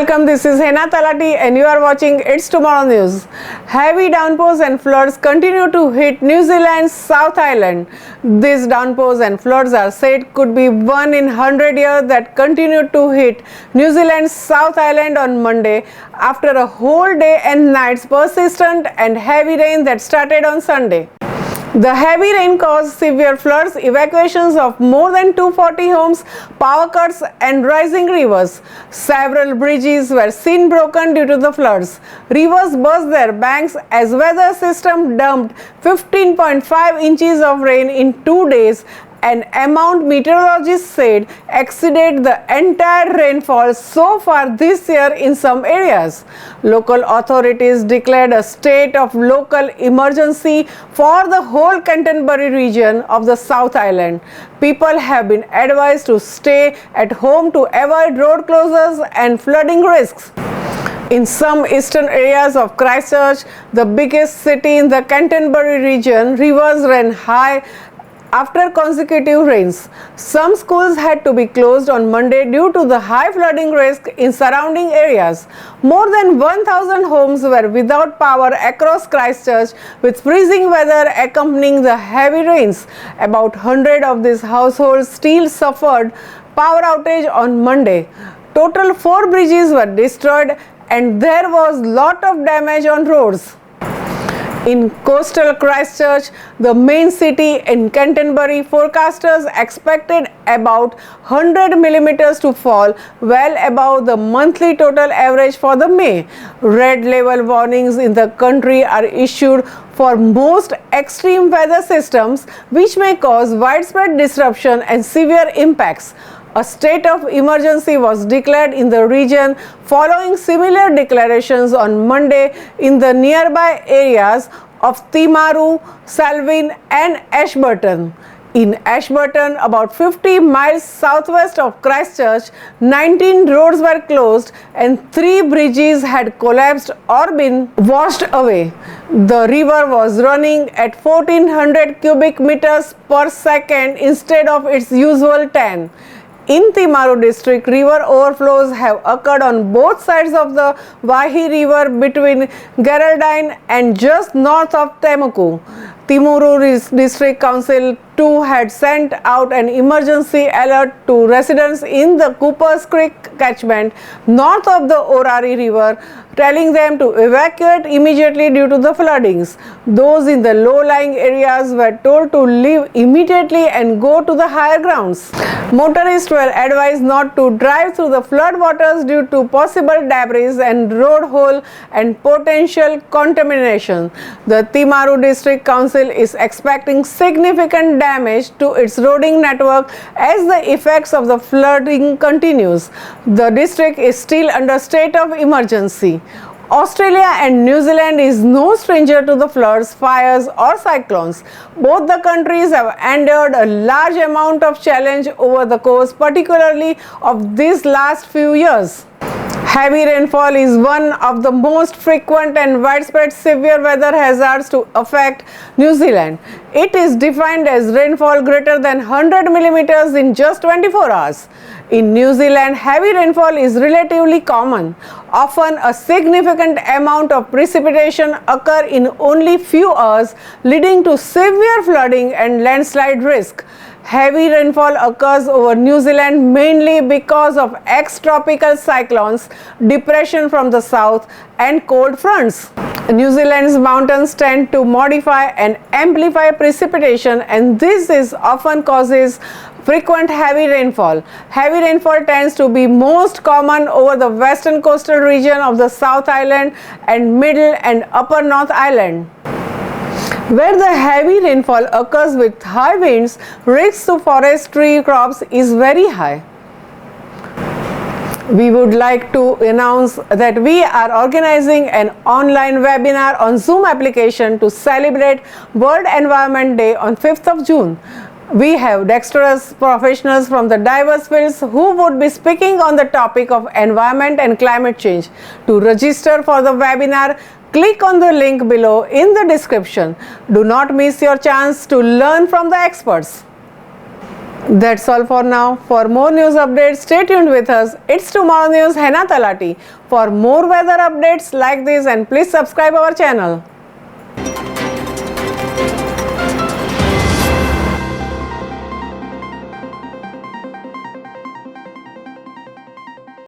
welcome. This is Hena Talati and you are watching It's Tomorrow News. Heavy downpours and floods continue to hit New Zealand's South Island. These downpours and floods are said could be 1 in 100 years that continue to hit New Zealand's South Island on Monday after a whole day and night's persistent and heavy rain that started on Sunday. The heavy rain caused severe floods, evacuations of more than 240 homes, power cuts and rising rivers. Several bridges were seen broken due to the floods. Rivers burst their banks as weather system dumped 15.5 inches of rain in 2 days, an amount meteorologists said exceeded the entire rainfall so far this year in some areas. Local authorities declared a state of local emergency for the whole Canterbury region of the South Island. People have been advised to stay at home to avoid road closures and flooding risks. In some eastern areas of Christchurch, the biggest city in the Canterbury region, rivers ran high after consecutive rains. Some schools had to be closed on Monday due to the high flooding risk in surrounding areas. More than 1,000 homes were without power across Christchurch, with freezing weather accompanying the heavy rains. About 100 of these households still suffered power outage on Monday. Total 4 bridges were destroyed and there was lot of damage on roads. In coastal Christchurch, the main city in Canterbury, forecasters expected about 100 millimeters to fall, well above the monthly total average for the May. Red level warnings in the country are issued for most extreme weather systems, which may cause widespread disruption and severe impacts. A state of emergency was declared in the region following similar declarations on Monday in the nearby areas of Timaru, Salween and Ashburton. In Ashburton, about 50 miles southwest of Christchurch, 19 roads were closed and 3 bridges had collapsed or been washed away. The river was running at 1400 cubic meters per second instead of its usual 10. In Timaru district, river overflows have occurred on both sides of the Wahi River between Geraldine and just north of Temuku. Timaru District Council too had sent out an emergency alert to residents in the Coopers Creek catchment north of the Orari River, telling them to evacuate immediately due to the floodings. Those in the low-lying areas were told to leave immediately and go to the higher grounds. Motorists were advised not to drive through the flood waters due to possible debris and road hole and potential contamination. The Timaru District Council is expecting significant damage to its roading network as the effects of the flooding continues. The district is still under state of emergency. Australia and New Zealand is no stranger to the floods, fires or cyclones. Both the countries have endured a large amount of challenge over the course, particularly of these last few years. Heavy rainfall is one of the most frequent and widespread severe weather hazards to affect New Zealand. It is defined as rainfall greater than 100 millimeters in just 24 hours. In New Zealand, heavy rainfall is relatively common. Often a significant amount of precipitation occurs in only few hours, leading to severe flooding and landslide risk. Heavy rainfall occurs over New Zealand mainly because of ex-tropical cyclones, depression from the south and cold fronts. New Zealand's mountains tend to modify and amplify precipitation, and this is often causes frequent heavy rainfall. Heavy rainfall tends to be most common over the western coastal region of the South Island and Middle and Upper North Island. Where the heavy rainfall occurs with high winds, risk to forestry crops is very high. We would like to announce that we are organizing an online webinar on Zoom application to celebrate World Environment Day on 5th of June. We have dexterous professionals from the diverse fields who would be speaking on the topic of environment and climate change. To register for the webinar, click on the link below in the description. Do not miss your chance to learn from the experts. That's all for now. For more news updates, stay tuned with us. It's Tomorrow News, Hena Talati. For more weather updates like this, and please subscribe our channel.